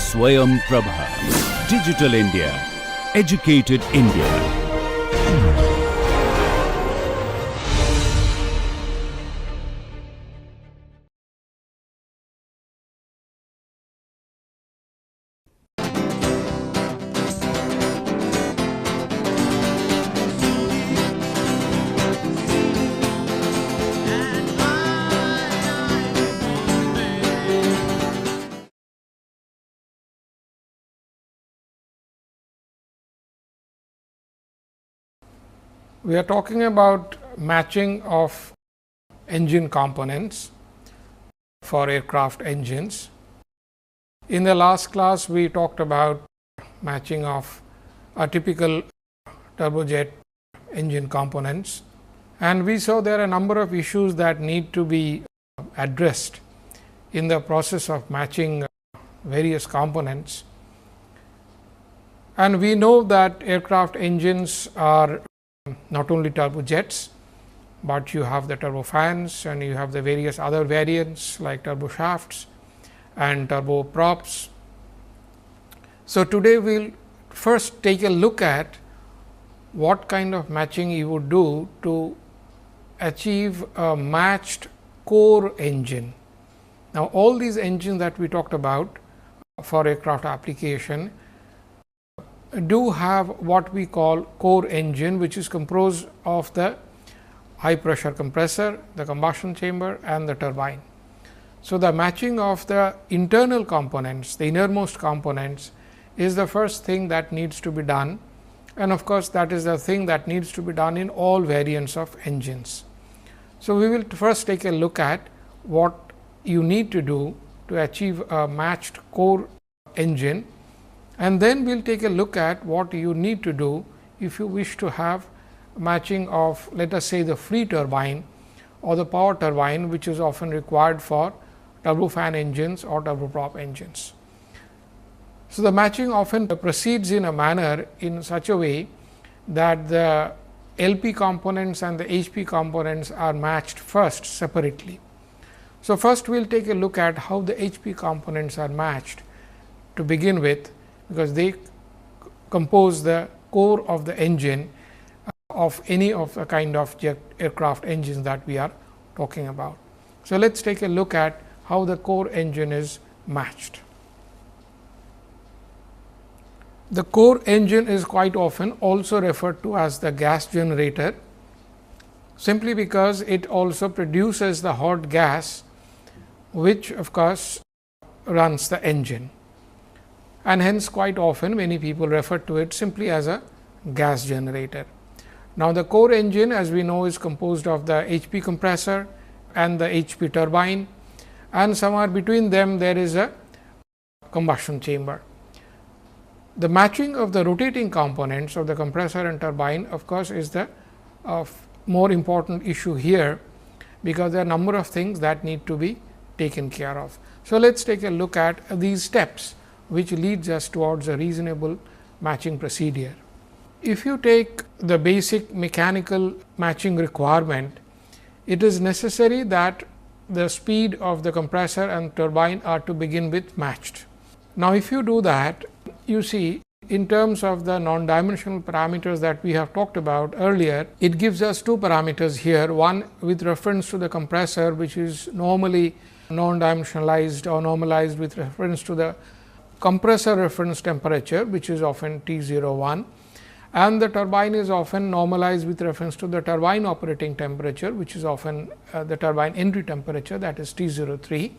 Swayam Prabha. Digital India. Educated India. We are talking about matching of engine components for aircraft engines. In the last class, we talked about matching of a typical turbojet engine components, and we saw there are a number of issues that need to be addressed in the process of matching various components. And we know that aircraft engines are not only turbojets, but you have the turbofans and you have the various other variants like turboshafts and turboprops. So, today we will first take a look at what kind of matching you would do to achieve a matched core engine. Now, all these engines that we talked about for aircraft application do have what we call core engine, which is composed of the high pressure compressor, the combustion chamber and the turbine. So, the matching of the internal components, the innermost components is the first thing that needs to be done, and of course, that is the thing that needs to be done in all variants of engines. So, we will first take a look at what you need to do to achieve a matched core engine, and then we will take a look at what you need to do if you wish to have matching of, let us say, the free turbine or the power turbine, which is often required for turbofan engines or turboprop engines. So, the matching often proceeds in a manner in such a way that the LP components and the HP components are matched first separately. So, first we will take a look at how the HP components are matched to begin with, because they compose the core of the engine of any of the kind of jet aircraft engines that we are talking about. So, let us take a look at how the core engine is matched. The core engine is quite often also referred to as the gas generator, simply because it also produces the hot gas, which of course runs the engine, and hence quite often many people refer to it simply as a gas generator. Now, the core engine, as we know, is composed of the HP compressor and the HP turbine, and somewhere between them there is a combustion chamber. The matching of the rotating components of the compressor and turbine, of course, is the more important issue here, because there are a number of things that need to be taken care of. So, let us take a look at these steps, which leads us towards a reasonable matching procedure. If you take the basic mechanical matching requirement, it is necessary that the speed of the compressor and turbine are to begin with matched. Now, if you do that, you see, in terms of the non-dimensional parameters that we have talked about earlier, it gives us two parameters here, one with reference to the compressor, which is normally non-dimensionalized or normalized with reference to the compressor reference temperature, which is often T01, and the turbine is often normalized with reference to the turbine operating temperature, which is often the turbine entry temperature, that is T03.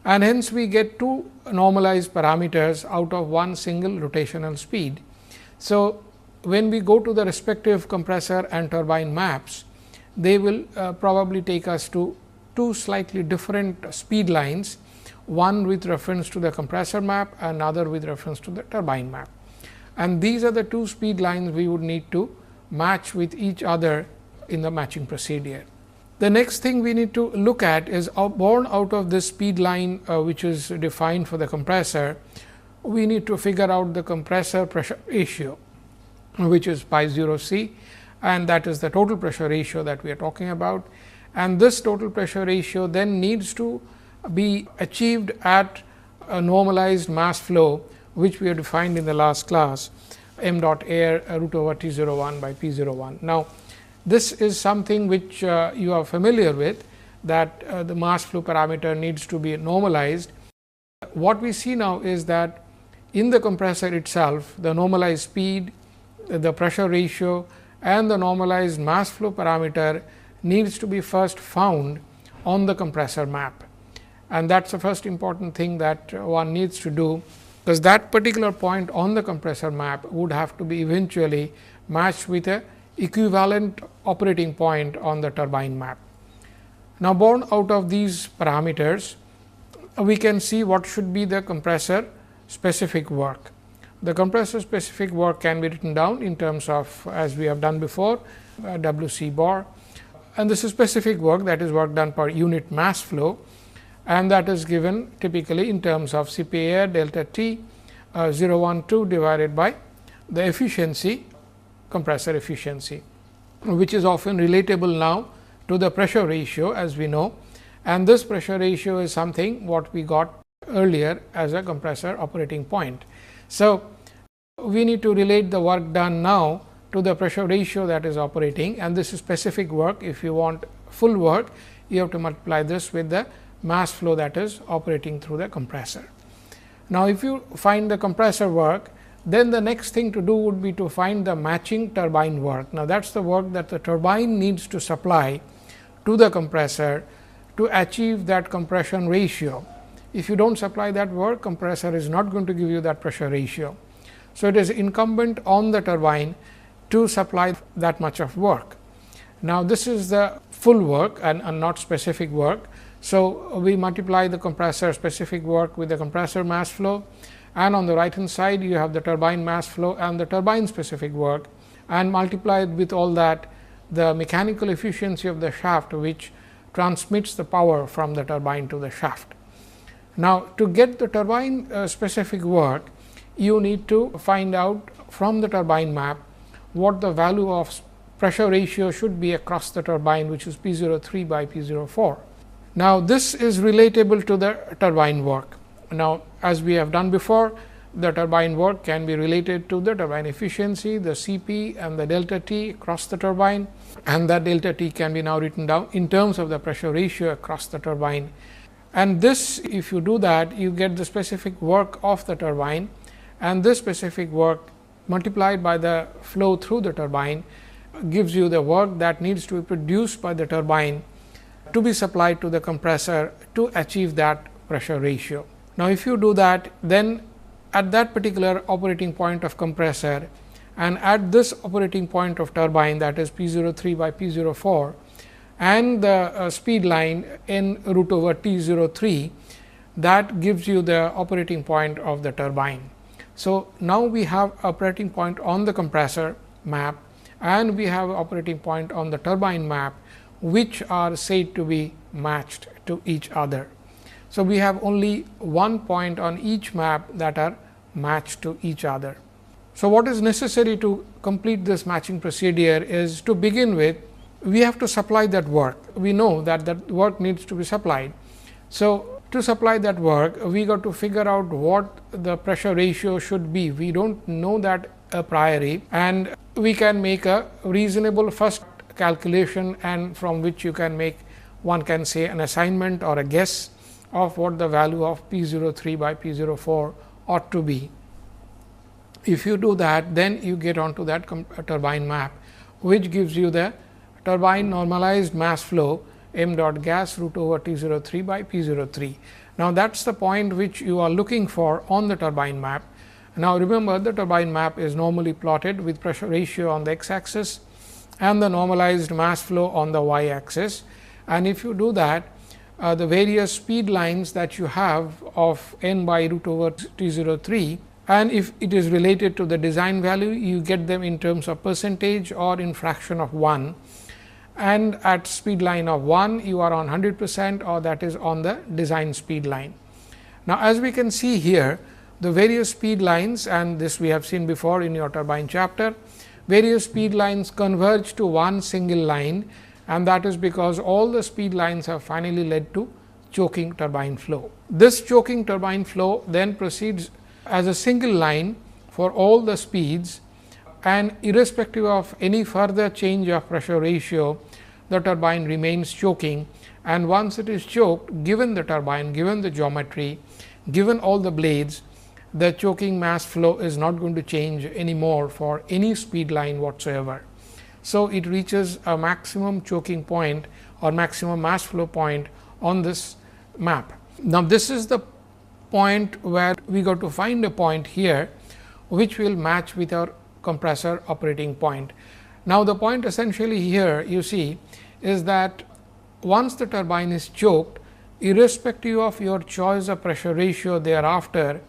And hence, we get two normalized parameters out of one single rotational speed. So, when we go to the respective compressor and turbine maps, they will probably take us to two slightly different speed lines, one with reference to the compressor map, another with reference to the turbine map. And these are the two speed lines we would need to match with each other in the matching procedure. The next thing we need to look at is born out of this speed line, which is defined for the compressor. We need to figure out the compressor pressure ratio, which is pi 0 c, and that is the total pressure ratio that we are talking about. And this total pressure ratio then needs to be achieved at a normalized mass flow, which we have defined in the last class, m dot air root over T 01 by P 01. Now, this is something which you are familiar with, that the mass flow parameter needs to be normalized. What we see now is that in the compressor itself, the normalized speed, the pressure ratio and the normalized mass flow parameter needs to be first found on the compressor map. And that is the first important thing that one needs to do, because that particular point on the compressor map would have to be eventually matched with a equivalent operating point on the turbine map. Now, born out of these parameters, we can see what should be the compressor specific work. The compressor specific work can be written down in terms of, as we have done before, W c bar, and this is specific work, that is work done per unit mass flow, and that is given typically in terms of Cp air delta T 012 divided by the efficiency, compressor efficiency, which is often relatable now to the pressure ratio, as we know, and this pressure ratio is something what we got earlier as a compressor operating point. So, we need to relate the work done now to the pressure ratio that is operating, and this is specific work. If you want full work, you have to multiply this with the mass flow that is operating through the compressor. Now, if you find the compressor work, then the next thing to do would be to find the matching turbine work. Now, that is the work that the turbine needs to supply to the compressor to achieve that compression ratio. If you do not supply that work, compressor is not going to give you that pressure ratio. So, it is incumbent on the turbine to supply that much of work. Now, this is the full work and not specific work. So, we multiply the compressor specific work with the compressor mass flow, and on the right hand side you have the turbine mass flow and the turbine specific work, and multiplied with all that the mechanical efficiency of the shaft, which transmits the power from the turbine to the shaft. Now, to get the turbine specific work, you need to find out from the turbine map what the value of pressure ratio should be across the turbine, which is P 03 by P 04. Now, this is relatable to the turbine work. Now, as we have done before, the turbine work can be related to the turbine efficiency, the Cp and the delta T across the turbine, and that delta T can be now written down in terms of the pressure ratio across the turbine. And this, if you do that, you get the specific work of the turbine, and this specific work multiplied by the flow through the turbine gives you the work that needs to be produced by the turbine to be supplied to the compressor to achieve that pressure ratio. Now, if you do that, then at that particular operating point of compressor and at this operating point of turbine, that is P 03 by P 04, and the speed line n root over T 03, that gives you the operating point of the turbine. So, now we have operating point on the compressor map and we have operating point on the turbine map, which are said to be matched to each other. So, we have only one point on each map that are matched to each other. So, what is necessary to complete this matching procedure is, to begin with, we have to supply that work. We know that that work needs to be supplied. So, to supply that work, we got to figure out what the pressure ratio should be. We do not know that a priori, and we can make a reasonable first calculation, and from which you can make, one can say, an assignment or a guess of what the value of P 03 by P 04 ought to be. If you do that, then you get onto that turbine map, which gives you the turbine normalized mass flow m dot gas root over T 03 by P 03. Now, that is the point which you are looking for on the turbine map. Now, remember, the turbine map is normally plotted with pressure ratio on the x axis and the normalized mass flow on the y axis. And if you do that, the various speed lines that you have of n by root over T 03, and if it is related to the design value, you get them in terms of percentage or in fraction of 1. And at speed line of 1, you are on 100%, or that is on the design speed line. Now, as we can see here, the various speed lines, and this we have seen before in your turbine chapter, various speed lines converge to one single line, and that is because all the speed lines have finally led to choking turbine flow. This choking turbine flow then proceeds as a single line for all the speeds, and irrespective of any further change of pressure ratio, the turbine remains choking, and once it is choked, given the turbine, given the geometry, given all the blades, the choking mass flow is not going to change anymore for any speed line whatsoever. So, it reaches a maximum choking point or maximum mass flow point on this map. Now, this is the point where we got to find a point here which will match with our compressor operating point. Now, the point essentially here you see is that once the turbine is choked, irrespective of your choice of pressure ratio thereafter,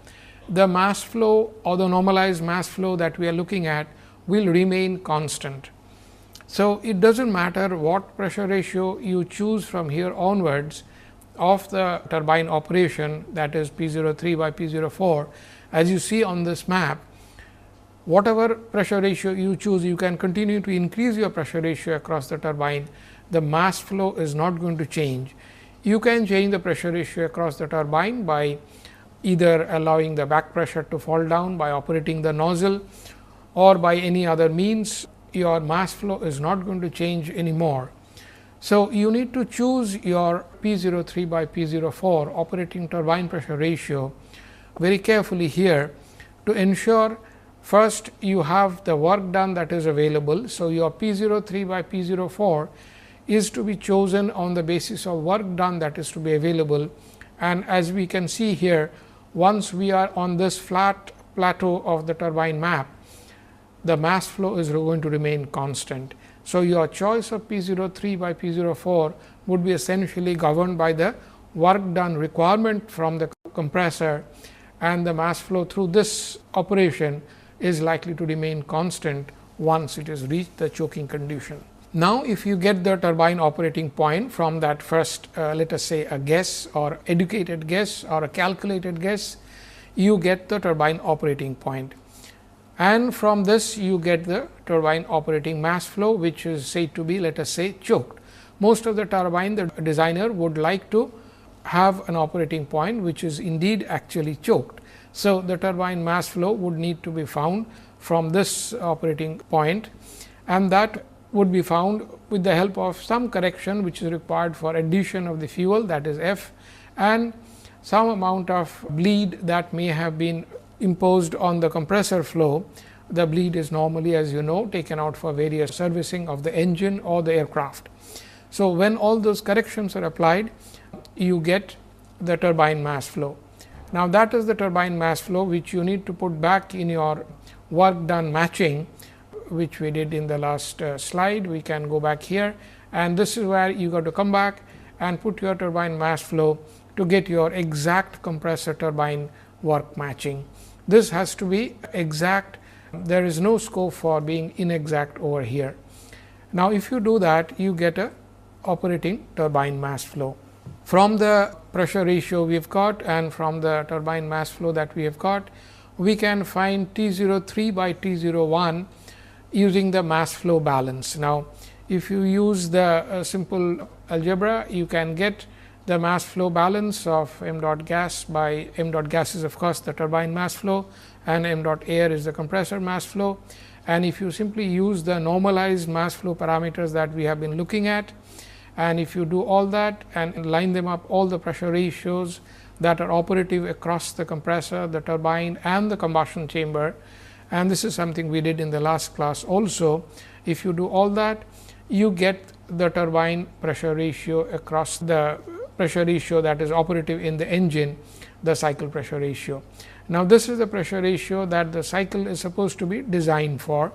the mass flow or the normalized mass flow that we are looking at will remain constant. So, it does not matter what pressure ratio you choose from here onwards of the turbine operation, that is P 03 by P 04. As you see on this map, whatever pressure ratio you choose, you can continue to increase your pressure ratio across the turbine. The mass flow is not going to change. You can change the pressure ratio across the turbine by either allowing the back pressure to fall down by operating the nozzle, or by any other means. Your mass flow is not going to change anymore. So, you need to choose your P 03 by P 04 operating turbine pressure ratio very carefully here to ensure first you have the work done that is available. So, your P 03 by P 04 is to be chosen on the basis of work done that is to be available, and as we can see here, once we are on this flat plateau of the turbine map, the mass flow is going to remain constant. So, your choice of P 03 by P 04 would be essentially governed by the work done requirement from the compressor, and the mass flow through this operation is likely to remain constant once it has reached the choking condition. Now, if you get the turbine operating point from that first let us say a guess or educated guess or a calculated guess, you get the turbine operating point, and from this you get the turbine operating mass flow, which is said to be, let us say, choked. Most of the turbine, the designer would like to have an operating point which is indeed actually choked. So, the turbine mass flow would need to be found from this operating point, and that would be found with the help of some correction which is required for addition of the fuel, that is F, and some amount of bleed that may have been imposed on the compressor flow. The bleed is normally, as you know, taken out for various servicing of the engine or the aircraft. So, when all those corrections are applied, you get the turbine mass flow. Now, that is the turbine mass flow which you need to put back in your work done matching, which we did in the last slide. We can go back here, and this is where you got to come back and put your turbine mass flow to get your exact compressor turbine work matching. This has to be exact. There is no scope for being inexact over here. Now, if you do that, you get a operating turbine mass flow. From the pressure ratio we have got and from the turbine mass flow that we have got, we can find T 03 by T 01 using the mass flow balance. Now, if you use the simple algebra, you can get the mass flow balance of m dot gas by m dot gas is of course the turbine mass flow, and m dot air is the compressor mass flow. And if you simply use the normalized mass flow parameters that we have been looking at, and if you do all that and line them up, all the pressure ratios that are operative across the compressor, the turbine and the combustion chamber, and this is something we did in the last class also. If you do all that, you get the turbine pressure ratio across the pressure ratio that is operative in the engine, the cycle pressure ratio. Now, this is the pressure ratio that the cycle is supposed to be designed for,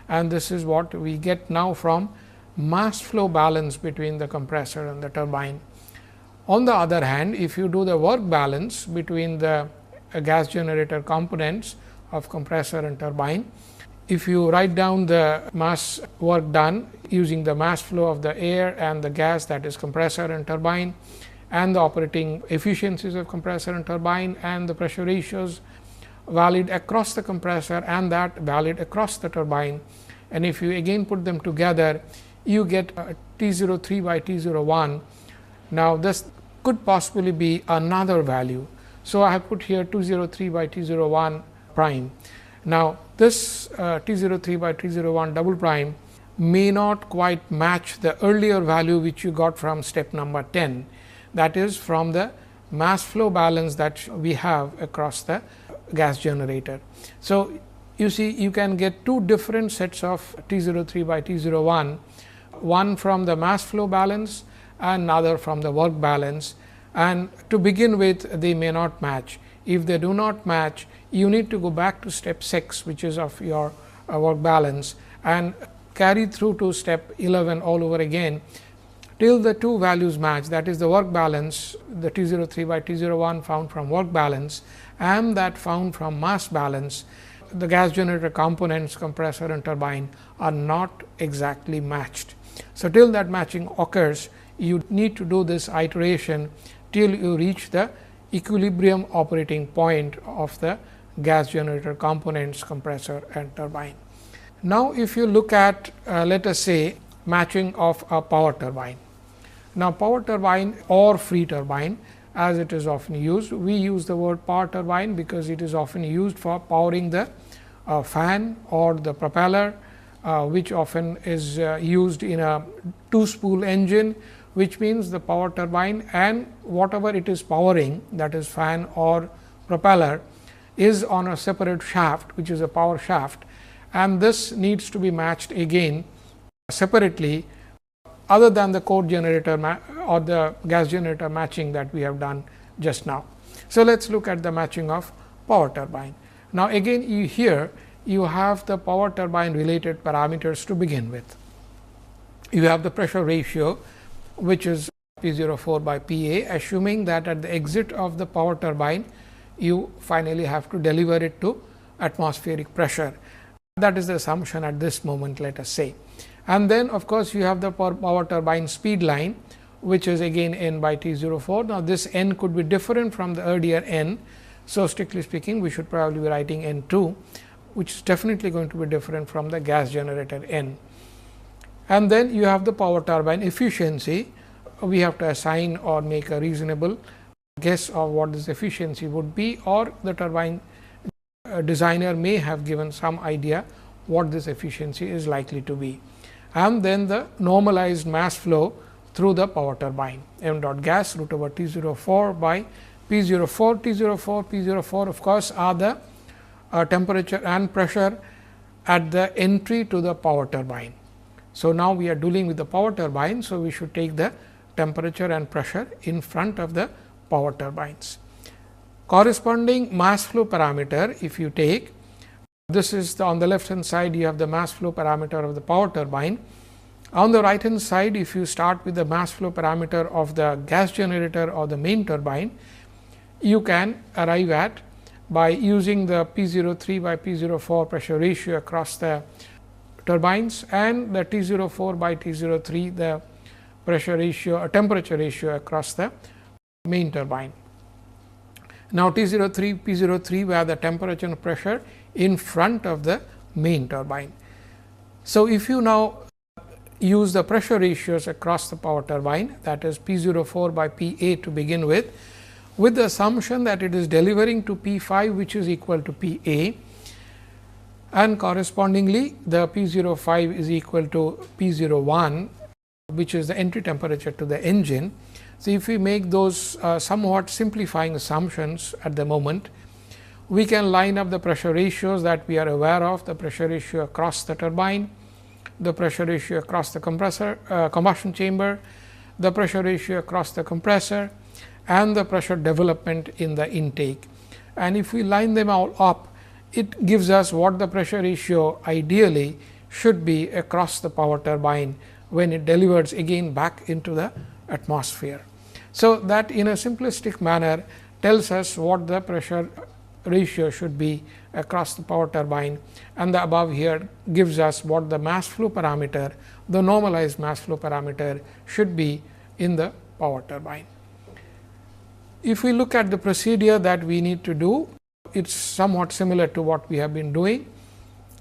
and this is what we get now from mass flow balance between the compressor and the turbine. On the other hand, if you do the work balance between the gas generator components of compressor and turbine, if you write down the mass work done using the mass flow of the air and the gas, that is compressor and turbine, and the operating efficiencies of compressor and turbine, and the pressure ratios valid across the compressor and that valid across the turbine, and if you again put them together, you get T 03 by T 01. Now, this could possibly be another value. So, I have put here 203 by T01 prime. Now, this T03 by T01 double prime may not quite match the earlier value which you got from step number 10, that is from the mass flow balance that we have across the gas generator. So, you see you can get two different sets of T03 by T01, one from the mass flow balance and another from the work balance, and to begin with they may not match. If they do not match, you need to go back to step 6, which is of your work balance, and carry through to step 11 all over again till the two values match, that is the work balance, the T03 by T01 found from work balance and that found from mass balance. The gas generator components, compressor and turbine are not exactly matched. So, till that matching occurs, you need to do this iteration till you reach the equilibrium operating point of the gas generator components, compressor and turbine. Now, if you look at let us say matching of a power turbine. Now, power turbine or free turbine as it is often used, we use the word power turbine because it is often used for powering the fan or the propeller, which often is used in a two spool engine, which means the power turbine and whatever it is powering, that is fan or propeller, is on a separate shaft, which is a power shaft, and this needs to be matched again separately other than the core generator or the gas generator matching that we have done just now. So, let us look at the matching of power turbine. Now, again here you have the power turbine related parameters to begin with. You have the pressure ratio, which is P04 by Pa, assuming that at the exit of the power turbine you finally have to deliver it to atmospheric pressure. That is the assumption at this moment, let us say. And then of course, you have the power turbine speed line, which is again n by T04. Now, this n could be different from the earlier n. So, strictly speaking, we should probably be writing n2, which is definitely going to be different from the gas generator n. And then you have the power turbine efficiency. We have to assign or make a reasonable guess of what this efficiency would be, or the turbine designer may have given some idea what this efficiency is likely to be. And then the normalized mass flow through the power turbine, m dot gas root over T04 by P04. T04, P04 of course, are the temperature and pressure at the entry to the power turbine. So, now we are dealing with the power turbine. So, we should take the temperature and pressure in front of the power turbines. Corresponding mass flow parameter, if you take, this is on the left hand side, you have the mass flow parameter of the power turbine. On the right hand side, if you start with the mass flow parameter of the gas generator or the main turbine, you can arrive at by using the P03 by P04 pressure ratio across the turbines and the T04 by T03 the pressure ratio, temperature ratio across the main turbine. Now, T03, P03 were the temperature and pressure in front of the main turbine. So, if you now use the pressure ratios across the power turbine, that is P04 by Pa to begin with the assumption that it is delivering to P5, which is equal to Pa, and correspondingly the P05 is equal to P01, which is the entry temperature to the engine. So, if we make those somewhat simplifying assumptions at the moment, we can line up the pressure ratios that we are aware of, the pressure ratio across the turbine, the pressure ratio across the compressor combustion chamber, the pressure ratio across the compressor, and the pressure development in the intake. And if we line them all up, it gives us what the pressure ratio ideally should be across the power turbine when it delivers again back into the atmosphere. So, that in a simplistic manner tells us what the pressure ratio should be across the power turbine, and the above here gives us what the mass flow parameter, the normalized mass flow parameter should be in the power turbine. If we look at the procedure that we need to do, it is somewhat similar to what we have been doing.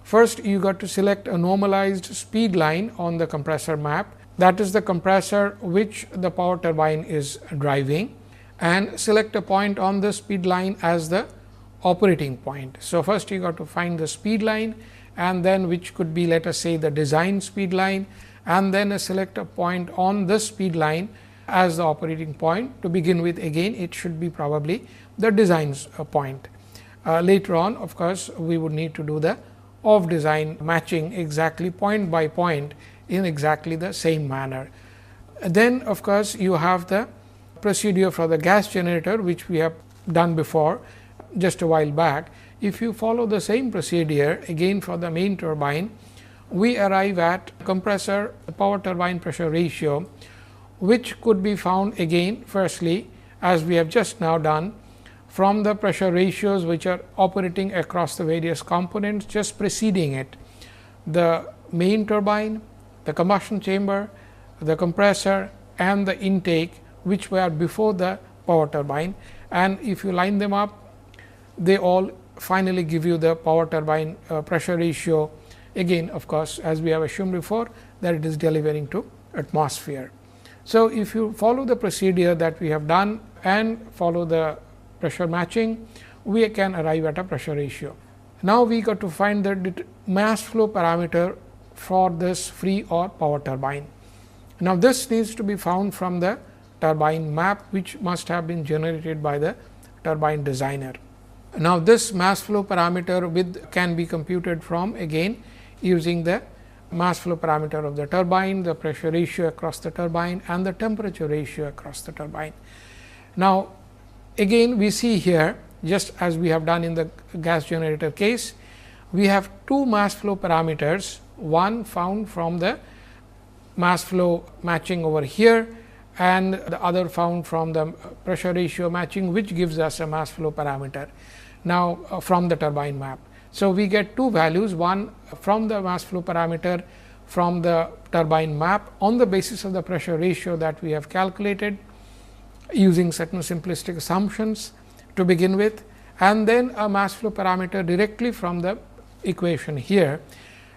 First, you got to select a normalized speed line on the compressor map. that is the compressor which the power turbine is driving, and select a point on the speed line as the operating point. So, first you got to find the speed line, and then which could be, let us say, the design speed line, and then select a point on this speed line as the operating point. To begin with, again it should be probably the design point. Later on, of course, we would need to do the off design matching exactly point by point in exactly the same manner. Then of course, you have the procedure for the gas generator, which we have done before just a while back. If you follow the same procedure again for the main turbine, we arrive at compressor power turbine pressure ratio, which could be found again firstly, as we have just now done, from the pressure ratios which are operating across the various components just preceding it: the main turbine, the combustion chamber, the compressor, and the intake, which were before the power turbine. And if you line them up, they all finally give you the power turbine pressure ratio. Again, of course, as we have assumed before, that it is delivering to atmosphere. So, if you follow the procedure that we have done and follow the pressure matching, we can arrive at a pressure ratio. Now, we got to find the mass flow parameter for this free or power turbine. Now, this needs to be found from the turbine map, which must have been generated by the turbine designer. Now, this mass flow parameter can be computed from again using the mass flow parameter of the turbine, the pressure ratio across the turbine, and the temperature ratio across the turbine. Now, again we see here, just as we have done in the gas generator case, we have two mass flow parameters, one found from the mass flow matching over here, and the other found from the pressure ratio matching, which gives us a mass flow parameter now from the turbine map. So, we get two values, one from the mass flow parameter from the turbine map on the basis of the pressure ratio that we have calculated using certain simplistic assumptions to begin with, and then a mass flow parameter directly from the equation here.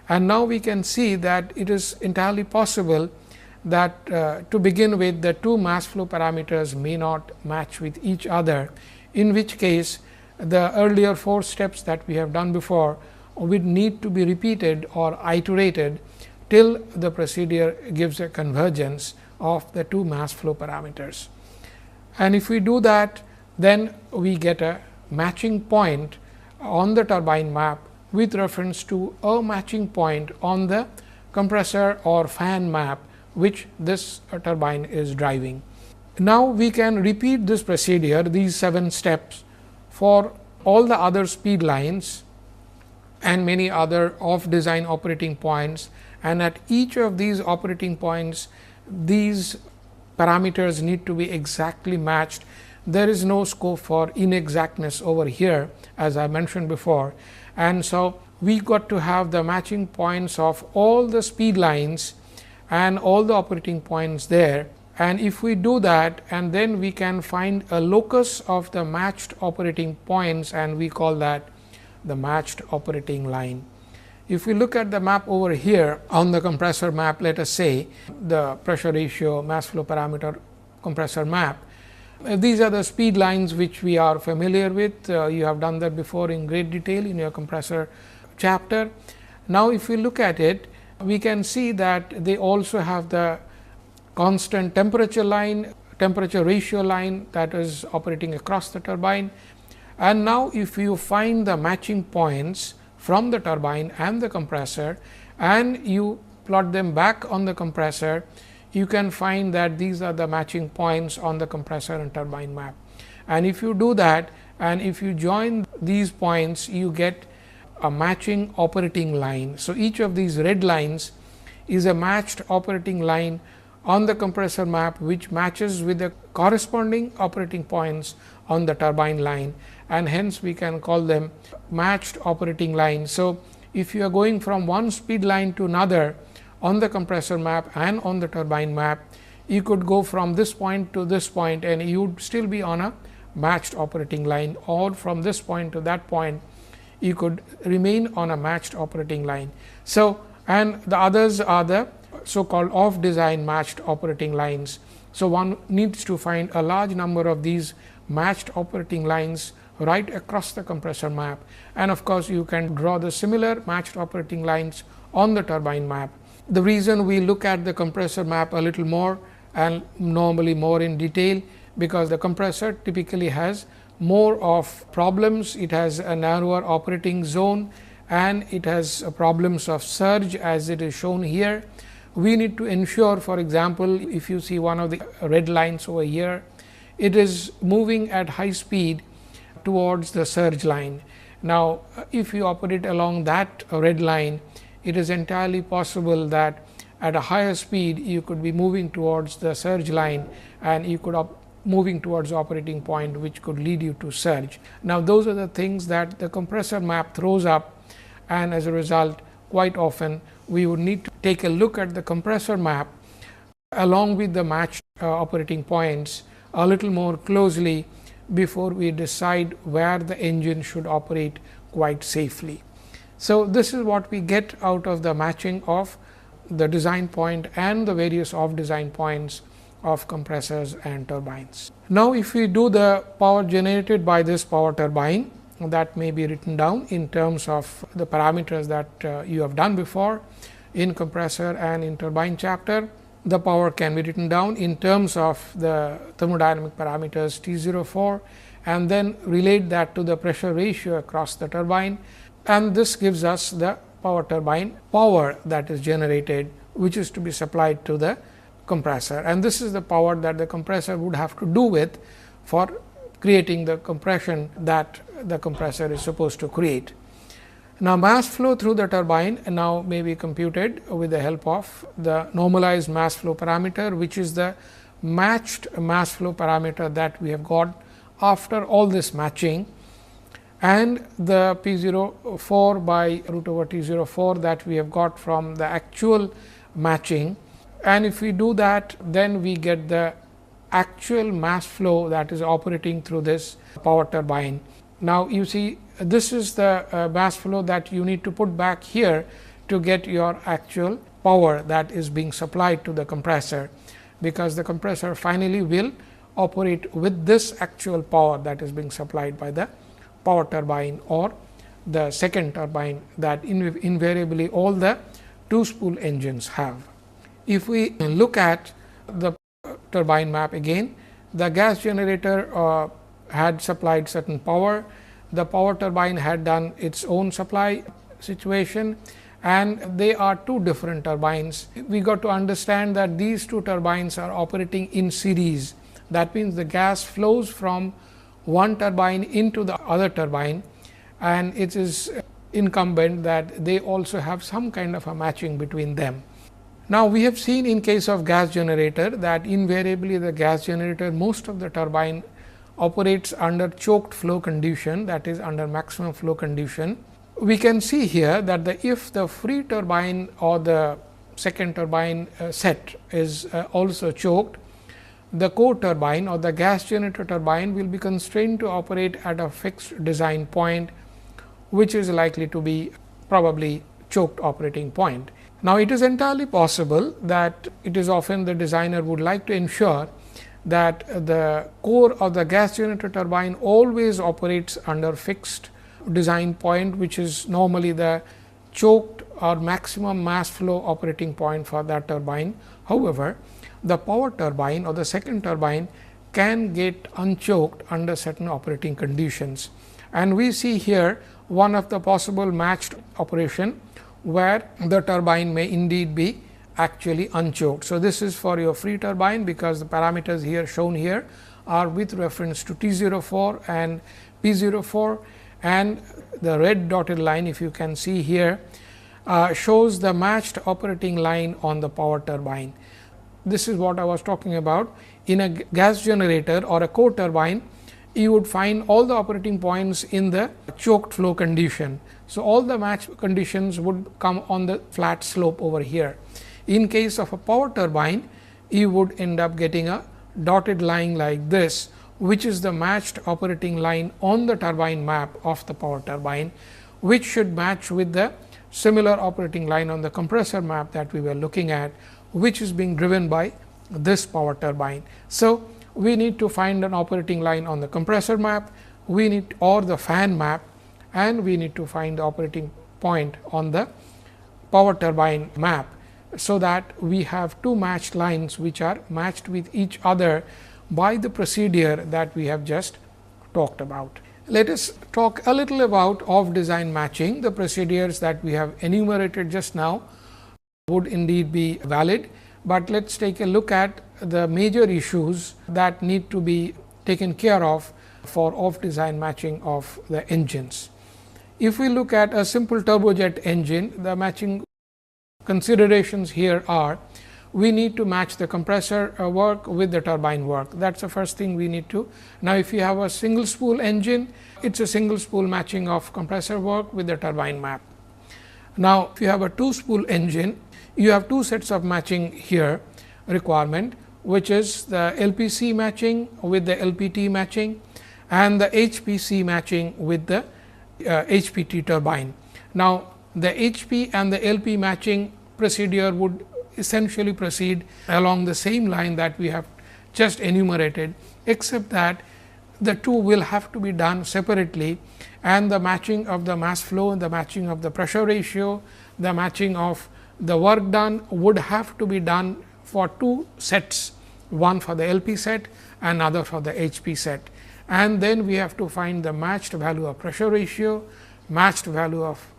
And now, we can see that it is entirely possible that to begin with, the two mass flow parameters may not match with each other, in which case the earlier 4 steps that we have done before would need to be repeated or iterated till the procedure gives a convergence of the two mass flow parameters. And if we do that, then we get a matching point on the turbine map with reference to a matching point on the compressor or fan map, which this turbine is driving. Now, we can repeat this procedure, these 7 steps, for all the other speed lines and many other off design operating points, and at each of these operating points, these parameters need to be exactly matched. There is no scope for inexactness over here, as I mentioned before. And so, we got to have the matching points of all the speed lines and all the operating points there. And if we do that, and then we can find a locus of the matched operating points, and we call that the matched operating line. If we look at the map over here on the compressor map, let us say the pressure ratio mass flow parameter compressor map, these are the speed lines which we are familiar with. You have done that before in great detail in your compressor chapter. Now, if we look at it, we can see that they also have the constant temperature line, temperature ratio line that is operating across the turbine. And now, if you find the matching points from the turbine and the compressor, and you plot them back on the compressor, you can find that these are the matching points on the compressor and turbine map. And if you do that, and if you join these points, you get a matching operating line. So, each of these red lines is a matched operating line on the compressor map, which matches with the corresponding operating points on the turbine line, and hence we can call them matched operating lines. So, if you are going from one speed line to another on the compressor map and on the turbine map, you could go from this point to this point, and you would still be on a matched operating line, or from this point to that point, you could remain on a matched operating line. So, and the others are the so called off design matched operating lines. So, one needs to find a large number of these matched operating lines right across the compressor map, and of course, you can draw the similar matched operating lines on the turbine map. The reason we look at the compressor map a little more and normally more in detail, because the compressor typically has more of problems. It has a narrower operating zone and it has problems of surge as it is shown here. We need to ensure, for example, if you see one of the red lines over here, it is moving at high speed towards the surge line. Now, if you operate along that red line, it is entirely possible that at a higher speed you could be moving towards the surge line and you could moving towards operating point, which could lead you to surge. Now, those are the things that the compressor map throws up, and as a result, quite often we would need to take a look at the compressor map along with the matched operating points a little more closely before we decide where the engine should operate quite safely. So, this is what we get out of the matching of the design point and the various off design points of compressors and turbines. Now, if we do the power generated by this power turbine, that may be written down in terms of the parameters that you have done before in compressor and in turbine chapter. The power can be written down in terms of the thermodynamic parameters T04 and then relate that to the pressure ratio across the turbine, and this gives us the power turbine power that is generated, which is to be supplied to the compressor, and this is the power that the compressor would have to do with for creating the compression that the compressor is supposed to create. Now, mass flow through the turbine now may be computed with the help of the normalized mass flow parameter, which is the matched mass flow parameter that we have got after all this matching, and the P04 by root over T04 that we have got from the actual matching. And if we do that, then we get the actual mass flow that is operating through this power turbine. Now, you see, this is the mass flow that you need to put back here to get your actual power that is being supplied to the compressor, because the compressor finally will operate with this actual power that is being supplied by the power turbine or the second turbine that invariably all the two spool engines have. If we look at the turbine map again, the gas generator had supplied certain power, the power turbine had done its own supply situation, and they are two different turbines. We got to understand that these two turbines are operating in series. That means, the gas flows from one turbine into the other turbine, and it is incumbent that they also have some kind of a matching between them. Now, we have seen in case of gas generator that invariably the gas generator, most of the turbine operates under choked flow condition, that is under maximum flow condition. We can see here that if the free turbine or the second turbine set is also choked, the core turbine or the gas generator turbine will be constrained to operate at a fixed design point, which is likely to be probably choked operating point. Now, it is entirely possible that it is often the designer would like to ensure that the core of the gas generator turbine always operates under fixed design point, which is normally the choked or maximum mass flow operating point for that turbine. However, the power turbine or the second turbine can get unchoked under certain operating conditions, and we see here one of the possible matched operation where the turbine may indeed be actually unchoked. So, this is for your free turbine, because the parameters here shown here are with reference to T04 and P04, and the red dotted line, if you can see here, shows the matched operating line on the power turbine. This is what I was talking about. In a gas generator or a core turbine, you would find all the operating points in the choked flow condition. So, all the match conditions would come on the flat slope over here. In case of a power turbine, you would end up getting a dotted line like this, which is the matched operating line on the turbine map of the power turbine, which should match with the similar operating line on the compressor map that we were looking at, which is being driven by this power turbine. So, we need to find an operating line on the compressor map, we need or the fan map, and we need to find the operating point on the power turbine map. So, that we have two matched lines which are matched with each other by the procedure that we have just talked about. Let us talk a little about off design matching. The procedures that we have enumerated just now would indeed be valid, but let us take a look at the major issues that need to be taken care of for off design matching of the engines. If we look at a simple turbojet engine, the matching considerations here are: we need to match the compressor work with the turbine work. That is the first thing we need to. Now, if you have a single spool engine, it is a single spool matching of compressor work with the turbine map. Now, if you have a two spool engine, you have two sets of matching here requirement, which is the LPC matching with the LPT matching and the HPC matching with the HPT turbine. Now, the HP and the LP matching procedure would essentially proceed along the same line that we have just enumerated, except that the two will have to be done separately, and the matching of the mass flow, the matching of the pressure ratio, the matching of the work done would have to be done for two sets, one for the LP set and another for the HP set. And then we have to find the matched value of pressure ratio, matched value of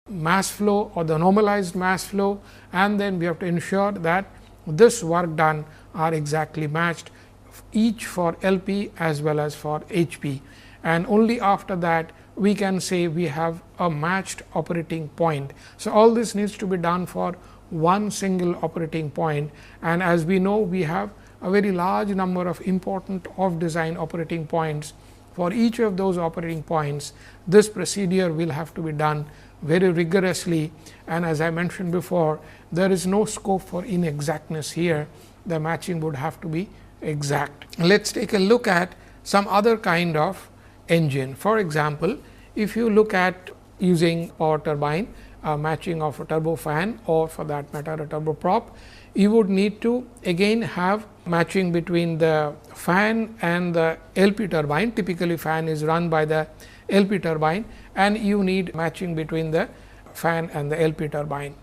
mass flow or the normalized mass flow, and then we have to ensure that this work done are exactly matched, each for LP as well as for HP. And only after that we can say we have a matched operating point. So, all this needs to be done for one single operating point, and as we know, we have a very large number of important off design operating points. For each of those operating points, this procedure will have to be done very rigorously, and as I mentioned before, there is no scope for inexactness here. The matching would have to be exact. Let us take a look at some other kind of engine. For example, if you look at using power turbine, matching of a turbofan, or for that matter a turboprop, you would need to again have matching between the fan and the LP turbine. Typically, fan is run by the LP turbine, and you need matching between the fan and the LP turbine.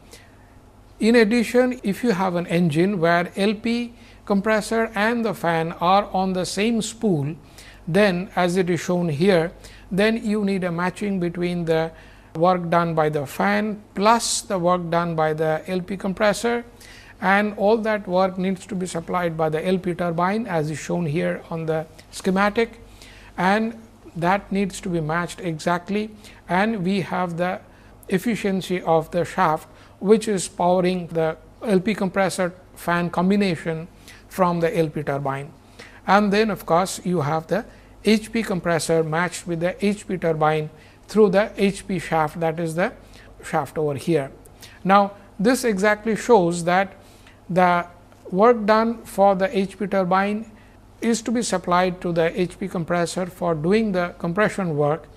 In addition, if you have an engine where LP compressor and the fan are on the same spool, then as it is shown here, then you need a matching between the work done by the fan plus the work done by the LP compressor, and all that work needs to be supplied by the LP turbine as is shown here on the schematic, and that needs to be matched exactly, and we have the efficiency of the shaft which is powering the LP compressor fan combination from the LP turbine. And then of course, you have the HP compressor matched with the HP turbine through the HP shaft, that is the shaft over here. Now, this exactly shows that the work done for the HP turbine is to be supplied to the HP compressor for doing the compression work.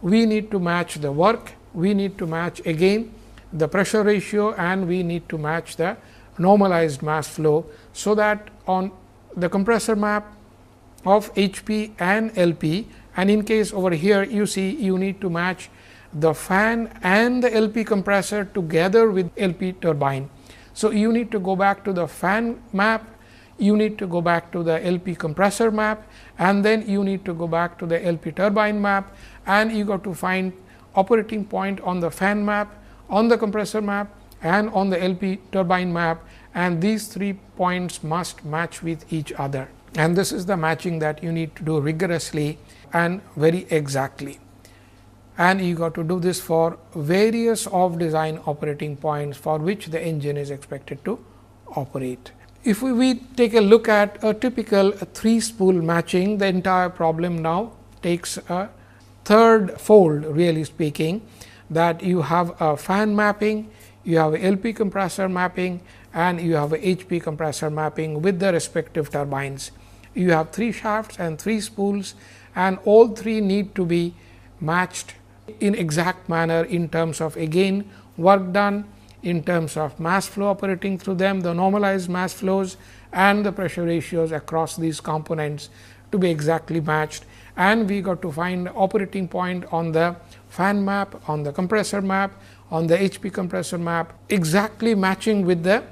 We need to match the work, we need to match again the pressure ratio, and we need to match the normalized mass flow. So, that on the compressor map of HP and LP, and in case over here you see you need to match the fan and the LP compressor together with LP turbine. So, you need to go back to the fan map, you need to go back to the LP compressor map, and then you need to go back to the LP turbine map, and you got to find operating point on the fan map, on the compressor map, and on the LP turbine map, and these 3 points must match with each other. And this is the matching that you need to do rigorously and very exactly. And you got to do this for various off design operating points for which the engine is expected to operate. If we take a look at a typical 3 spool matching, the entire problem now takes a third fold, really speaking, that you have a fan mapping, you have a LP compressor mapping, and you have a HP compressor mapping with the respective turbines. You have 3 shafts and 3 spools, and all 3 need to be matched in exact manner in terms of again work done, in terms of mass flow operating through them, the normalized mass flows and the pressure ratios across these components to be exactly matched. And we got to find operating point on the fan map, on the compressor map, on the HP compressor map, exactly matching with the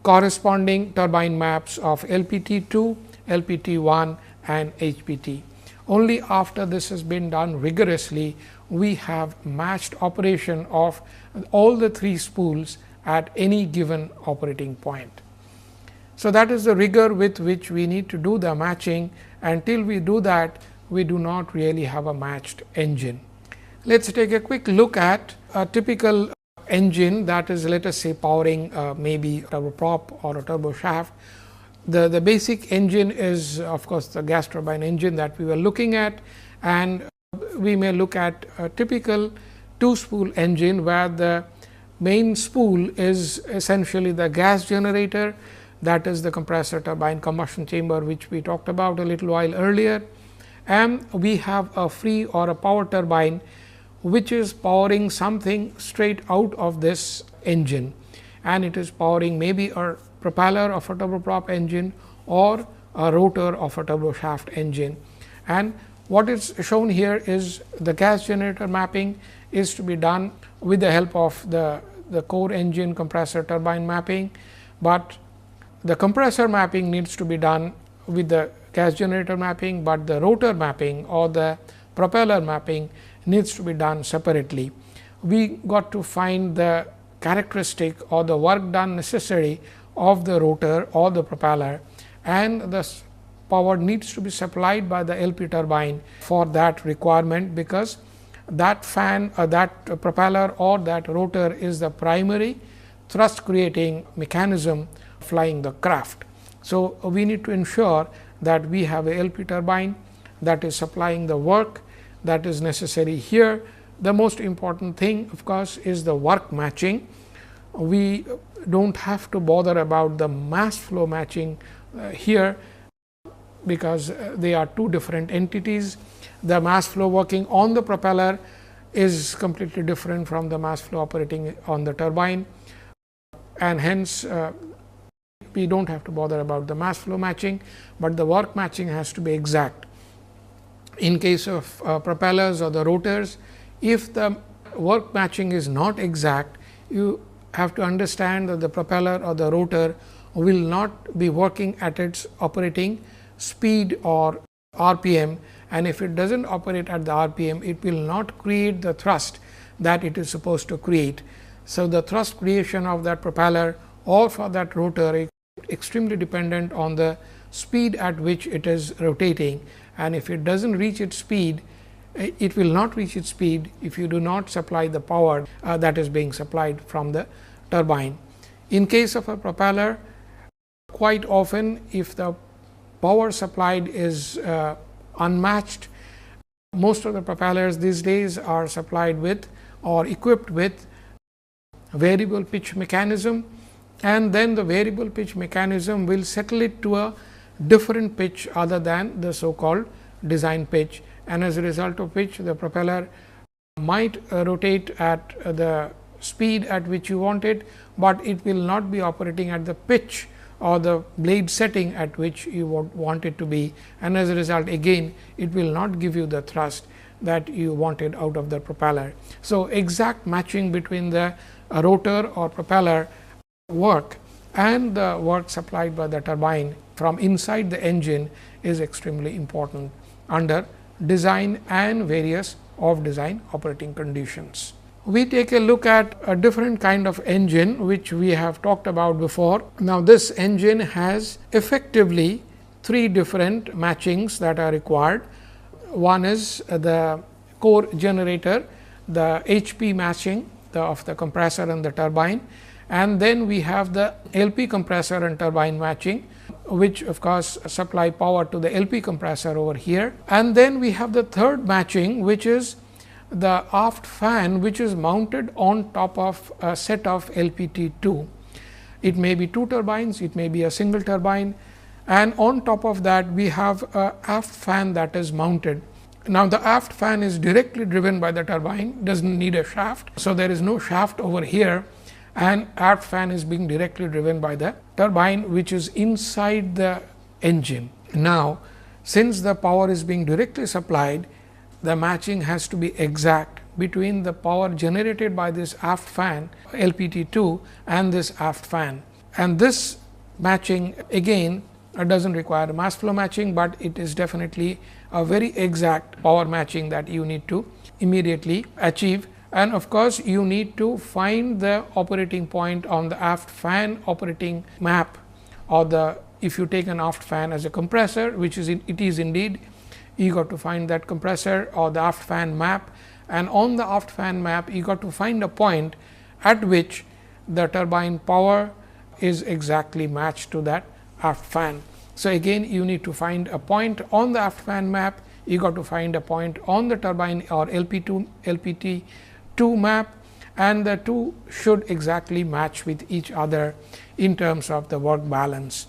corresponding turbine maps of LPT2, LPT1 and HPT. Only after this has been done rigorously, we have matched operation of all the 3 spools at any given operating point. So, that is the rigor with which we need to do the matching. Until we do that, we do not really have a matched engine. Let us take a quick look at a typical engine, that is, let us say, powering maybe a turboprop or a turbo shaft. The basic engine is of course, the gas turbine engine that we were looking at, and we may look at a typical 2-spool engine, where the main spool is essentially the gas generator, that is the compressor turbine combustion chamber, which we talked about a little while earlier. And we have a free or a power turbine, which is powering something straight out of this engine, and it is powering maybe a propeller of a turboprop engine or a rotor of a turbo shaft engine. And what is shown here is the gas generator mapping is to be done with the help of the core engine compressor turbine mapping, but the compressor mapping needs to be done with the gas generator mapping, but the rotor mapping or the propeller mapping needs to be done separately. We got to find the characteristic or the work done necessary of the rotor or the propeller, and the power needs to be supplied by the LP turbine for that requirement, because that fan or that propeller or that rotor is the primary thrust creating mechanism flying the craft. So, we need to ensure that we have a LP turbine that is supplying the work that is necessary here. The most important thing, of course, is the work matching. We do not have to bother about the mass flow matching here, because they are 2 different entities. The mass flow working on the propeller is completely different from the mass flow operating on the turbine, and hence we do not have to bother about the mass flow matching, but the work matching has to be exact. In case of propellers or the rotors, if the work matching is not exact, you have to understand that the propeller or the rotor will not be working at its operating speed or RPM, and if it does not operate at the RPM, it will not create the thrust that it is supposed to create. So, the thrust creation of that propeller or for that rotor is extremely dependent on the speed at which it is rotating, and if it does not reach its speed, it will not reach its speed if you do not supply the power that is being supplied from the turbine. In case of a propeller, quite often if the power supplied is unmatched, most of the propellers these days are supplied with or equipped with variable pitch mechanism, and then the variable pitch mechanism will settle it to a different pitch other than the so called design pitch, and as a result of which the propeller might rotate at the speed at which you want it, but it will not be operating at the pitch or the blade setting at which you want it to be, and as a result again it will not give you the thrust that you wanted out of the propeller. So, exact matching between the rotor or propeller work and the work supplied by the turbine from inside the engine is extremely important under design and various off design operating conditions. We take a look at a different kind of engine which we have talked about before. Now, this engine has effectively 3 different matchings that are required. One is the core generator, the HP matching of the compressor and the turbine, and then we have the LP compressor and turbine matching, which of course supply power to the LP compressor over here. And then we have the third matching, which is the aft fan, which is mounted on top of a set of LPT2. It may be 2 turbines, it may be a single turbine, and on top of that we have a aft fan that is mounted. Now, the aft fan is directly driven by the turbine, does not need a shaft. So, there is no shaft over here, and aft fan is being directly driven by the turbine, which is inside the engine. Now, since the power is being directly supplied, the matching has to be exact between the power generated by this aft fan LPT2 and this aft fan. And this matching again does not require a mass flow matching, but it is definitely a very exact power matching that you need to immediately achieve. And of course, you need to find the operating point on the aft fan operating map, or the, if you take an aft fan as a compressor, which is it is indeed, you got to find that compressor or the aft fan map, and on the aft fan map you got to find a point at which the turbine power is exactly matched to that aft fan. So, again you need to find a point on the aft fan map, you got to find a point on the turbine or LPT2 map, and the two should exactly match with each other in terms of the work balance.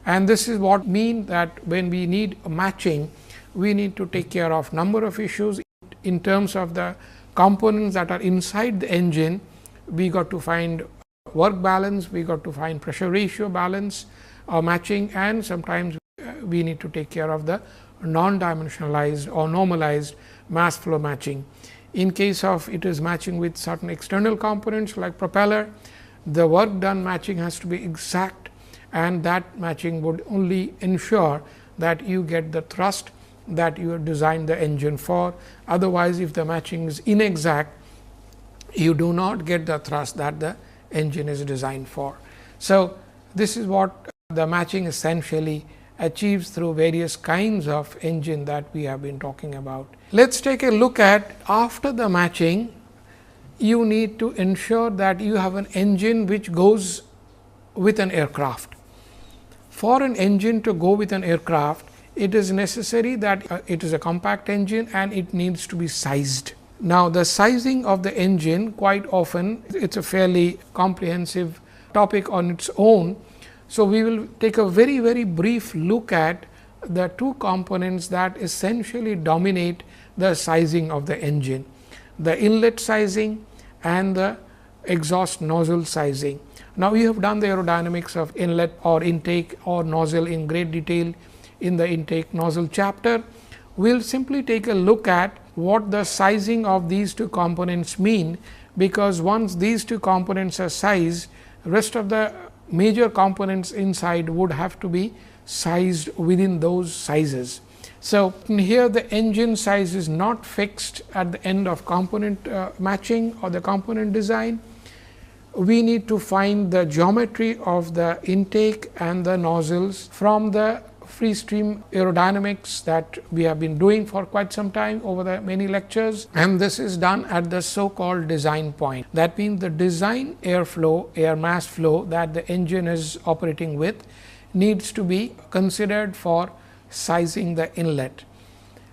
And this is what mean that when we need a matching, we need to take care of number of issues in terms of the components that are inside the engine. We got to find work balance, we got to find pressure ratio balance or matching, and sometimes we need to take care of the non-dimensionalized or normalized mass flow matching. In case of it is matching with certain external components like propeller, the work done matching has to be exact, and that matching would only ensure that you get the thrust that you have designed the engine for. Otherwise, if the matching is inexact, you do not get the thrust that the engine is designed for. So, this is what the matching essentially achieves through various kinds of engine that we have been talking about. Let us take a look at, after the matching, you need to ensure that you have an engine which goes with an aircraft. For an engine to go with an aircraft, it is necessary that it is a compact engine and it needs to be sized. Now, the sizing of the engine, quite often it is a fairly comprehensive topic on its own. So, we will take a very brief look at the two components that essentially dominate the sizing of the engine, the inlet sizing and the exhaust nozzle sizing. Now, we have done the aerodynamics of inlet or intake or nozzle in great detail in the intake nozzle chapter. We will simply take a look at what the sizing of these two components mean, because once these two components are sized, rest of the major components inside would have to be sized within those sizes. So, here the engine size is not fixed at the end of component matching or the component design. We need to find the geometry of the intake and the nozzles from the free stream aerodynamics that we have been doing for quite some time over the many lectures, and this is done at the so called design point. That means, the design airflow, air mass flow that the engine is operating with needs to be considered for sizing the inlet.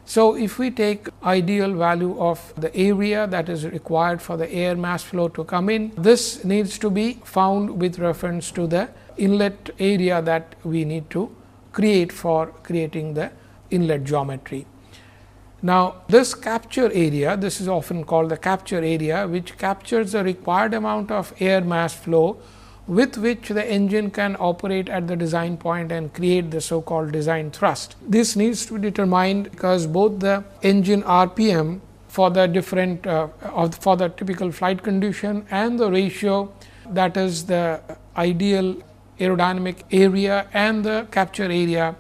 So, if we take ideal value of the area that is required for the air mass flow to come in, this needs to be found with reference to the inlet area that we need to create for creating the inlet geometry. Now, this capture area, this is often called the capture area, which captures the required amount of air mass flow with which the engine can operate at the design point and create the so called design thrust. This needs to be determined because both the engine RPM for the different for the typical flight condition and the ratio, that is the ideal aerodynamic area and the capture area,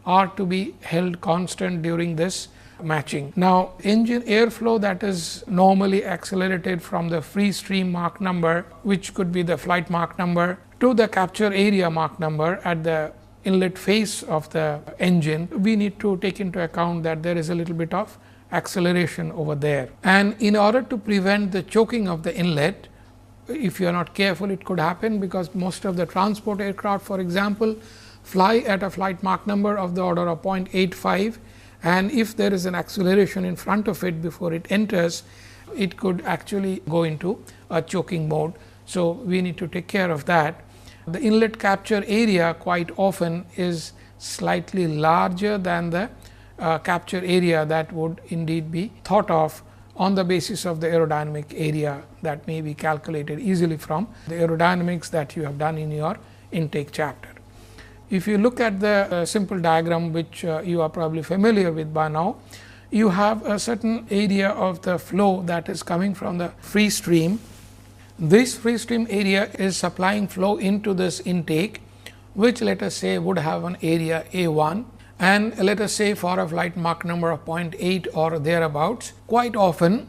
are to be held constant during this matching. Now, engine airflow that is normally accelerated from the free stream Mach number, which could be the flight Mach number, to the capture area Mach number at the inlet face of the engine. We need to take into account that there is a little bit of acceleration over there. And in order to prevent the choking of the inlet, if you are not careful, it could happen, because most of the transport aircraft, for example, fly at a flight Mach number of the order of 0.85, and if there is an acceleration in front of it before it enters, it could actually go into a choking mode. So, we need to take care of that. The inlet capture area quite often is slightly larger than the capture area that would indeed be thought of on the basis of the aerodynamic area that may be calculated easily from the aerodynamics that you have done in your intake chapter. If you look at the simple diagram which you are probably familiar with by now, you have a certain area of the flow that is coming from the free stream. This free stream area is supplying flow into this intake, which let us say would have an area A1, and let us say for a flight Mach number of 0.8 or thereabouts. Quite often,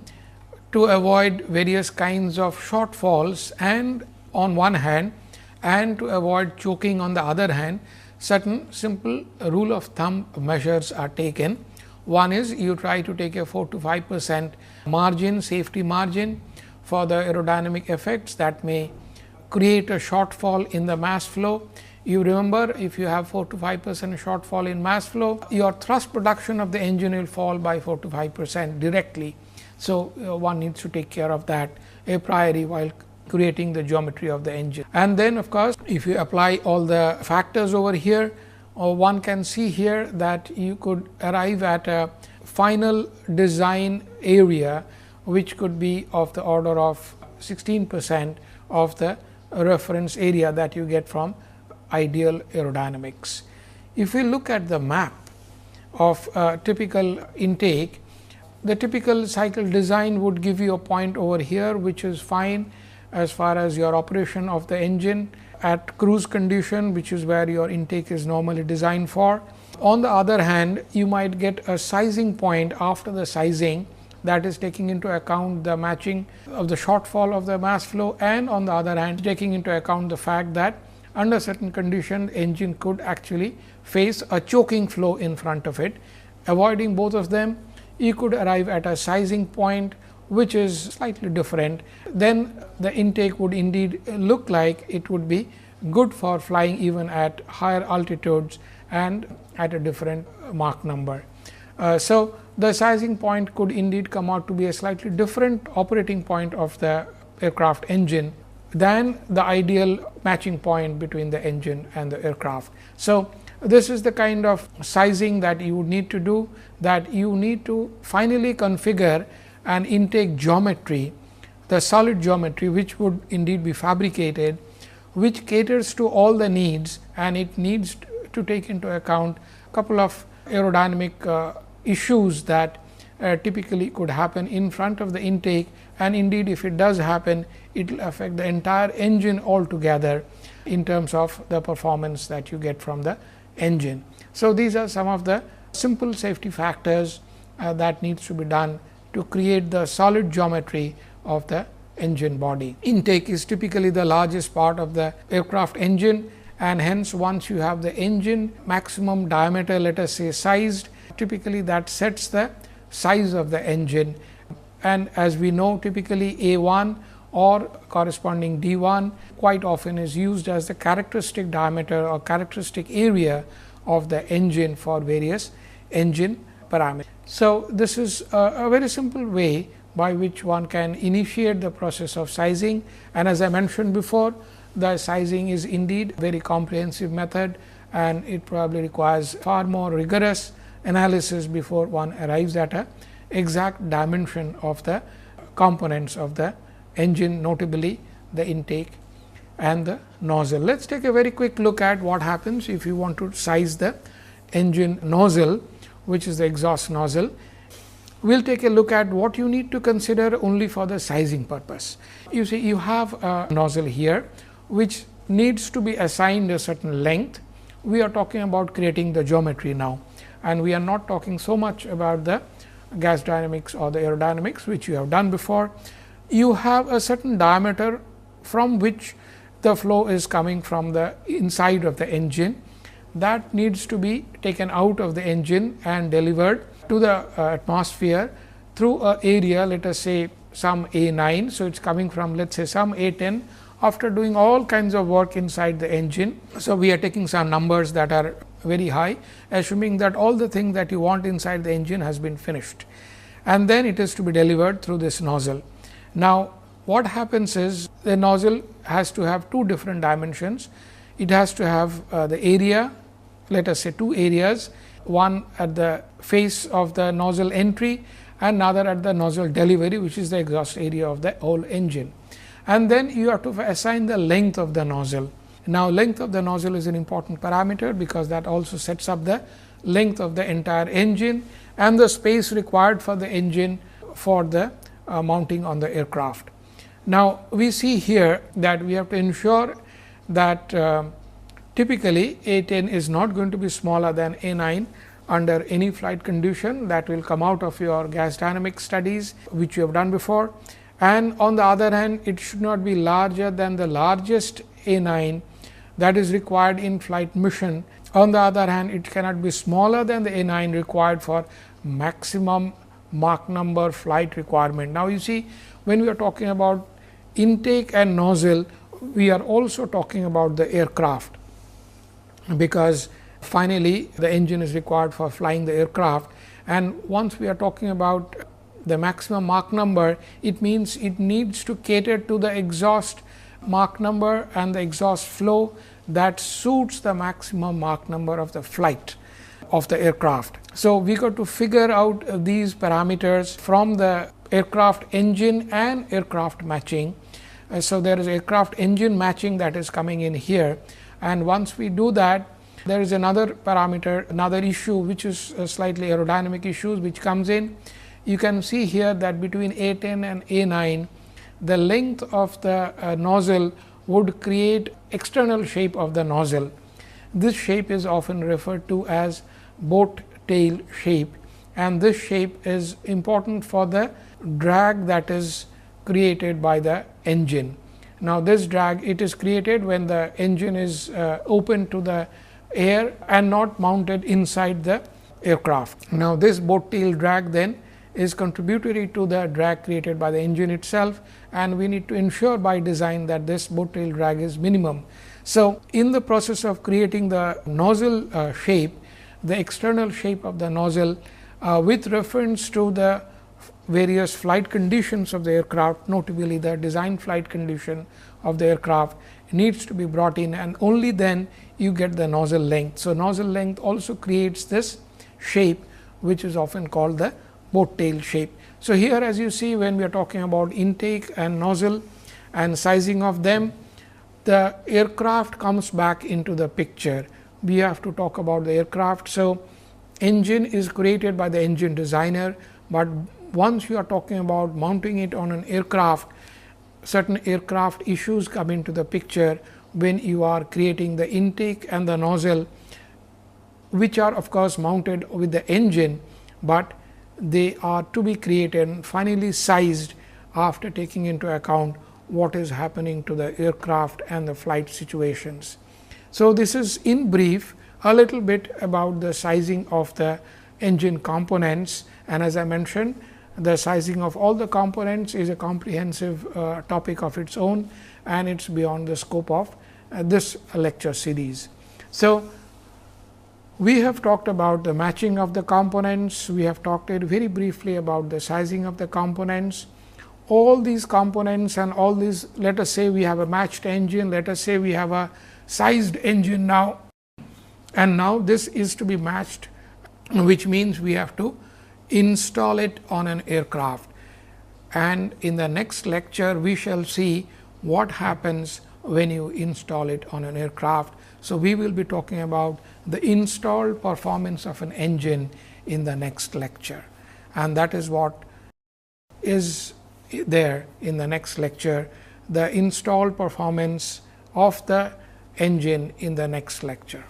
to avoid various kinds of shortfalls and on one hand and to avoid choking on the other hand, certain simple rule of thumb measures are taken. One is you try to take a 4 to 5% margin, safety margin for the aerodynamic effects that may create a shortfall in the mass flow. You remember, if you have 4 to 5% shortfall in mass flow, your thrust production of the engine will fall by 4 to 5% directly. So, one needs to take care of that a priori while creating the geometry of the engine. And then of course, if you apply all the factors over here, one can see here that you could arrive at a final design area, which could be of the order of 16% of the reference area that you get from ideal aerodynamics. If we look at the map of typical intake, the typical cycle design would give you a point over here, which is fine as far as your operation of the engine at cruise condition, which is where your intake is normally designed for. On the other hand, you might get a sizing point after the sizing, that is taking into account the matching of the shortfall of the mass flow, and on the other hand taking into account the fact that under certain conditions engine could actually face a choking flow in front of it. Avoiding both of them, you could arrive at a sizing point which is slightly different. Then the intake would indeed look like it would be good for flying even at higher altitudes and at a different Mach number. So, the sizing point could indeed come out to be a slightly different operating point of the aircraft engine than the ideal matching point between the engine and the aircraft. So, this is the kind of sizing that you would need to do, that you need to finally configure an intake geometry, the solid geometry, which would indeed be fabricated, which caters to all the needs, and it needs to take into account a couple of aerodynamic issues that typically could happen in front of the intake, and indeed if it does happen, it will affect the entire engine altogether in terms of the performance that you get from the engine. So, these are some of the simple safety factors that needs to be done to create the solid geometry of the engine body. Intake is typically the largest part of the aircraft engine, and hence once you have the engine maximum diameter, let us say sized, typically that sets the size of the engine. And as we know, typically A1 or corresponding D1 quite often is used as the characteristic diameter or characteristic area of the engine for various engine parameters. So, this is a very simple way by which one can initiate the process of sizing, and as I mentioned before, the sizing is indeed a very comprehensive method, and it probably requires far more rigorous analysis before one arrives at a exact dimension of the components of the engine, notably the intake and the nozzle. Let us take a very quick look at what happens if you want to size the engine nozzle, which is the exhaust nozzle. We will take a look at what you need to consider only for the sizing purpose. You see, you have a nozzle here, which needs to be assigned a certain length. We are talking about creating the geometry now, and we are not talking so much about the gas dynamics or the aerodynamics, which you have done before. You have a certain diameter from which the flow is coming from the inside of the engine, that needs to be taken out of the engine and delivered to the atmosphere through an area, let us say some A9. So, it is coming from let us say some A10 after doing all kinds of work inside the engine. So, we are taking some numbers that are very high, assuming that all the things that you want inside the engine has been finished, and then it is to be delivered through this nozzle. Now, what happens is the nozzle has to have two different dimensions. It has to have the area, let us say two areas, one at the face of the nozzle entry and another at the nozzle delivery, which is the exhaust area of the whole engine. And then you have to assign the length of the nozzle. Now, length of the nozzle is an important parameter, because that also sets up the length of the entire engine and the space required for the engine for the mounting on the aircraft. Now, we see here that we have to ensure that typically A10 is not going to be smaller than A9 under any flight condition. That will come out of your gas dynamic studies, which you have done before. And on the other hand, it should not be larger than the largest A9 that is required in flight mission. On the other hand, it cannot be smaller than the A9 required for maximum Mach number flight requirement. Now, you see, when we are talking about intake and nozzle, we are also talking about the aircraft, because finally, the engine is required for flying the aircraft. And once we are talking about the maximum Mach number, it means it needs to cater to the exhaust Mach number and the exhaust flow that suits the maximum Mach number of the flight of the aircraft. So, we got to figure out these parameters from the aircraft engine and aircraft matching. So, there is aircraft engine matching that is coming in here, and once we do that, there is another parameter, another issue, which is slightly aerodynamic issues, which comes in. You can see here that between A10 and A9, the length of the nozzle would create external shape of the nozzle. This shape is often referred to as boat tail shape, and this shape is important for the drag that is created by the engine. Now, this drag, it is created when the engine is open to the air and not mounted inside the aircraft. Now, this boat tail drag then is contributory to the drag created by the engine itself, and we need to ensure by design that this boat tail drag is minimum. So, in the process of creating the nozzle shape, the external shape of the nozzle with reference to the various flight conditions of the aircraft, notably the design flight condition of the aircraft, needs to be brought in, and only then you get the nozzle length. So, nozzle length also creates this shape, which is often called the boat tail shape. So, here as you see, when we are talking about intake and nozzle and sizing of them, the aircraft comes back into the picture. We have to talk about the aircraft. So, engine is created by the engine designer, but once you are talking about mounting it on an aircraft, certain aircraft issues come into the picture when you are creating the intake and the nozzle, which are of course mounted with the engine, but they are to be created and finally sized after taking into account what is happening to the aircraft and the flight situations. So, this is in brief a little bit about the sizing of the engine components, and as I mentioned, the sizing of all the components is a comprehensive topic of its own, and it is beyond the scope of this lecture series. So, we have talked about the matching of the components, we have talked very briefly about the sizing of the components. All these components and all these, let us say we have a matched engine, let us say we have a sized engine now, and now this is to be matched, which means we have to install it on an aircraft. And in the next lecture, we shall see what happens when you install it on an aircraft. So, we will be talking about the installed performance of an engine in the next lecture, and that is what is there in the next lecture, the installed performance of the engine in the next lecture.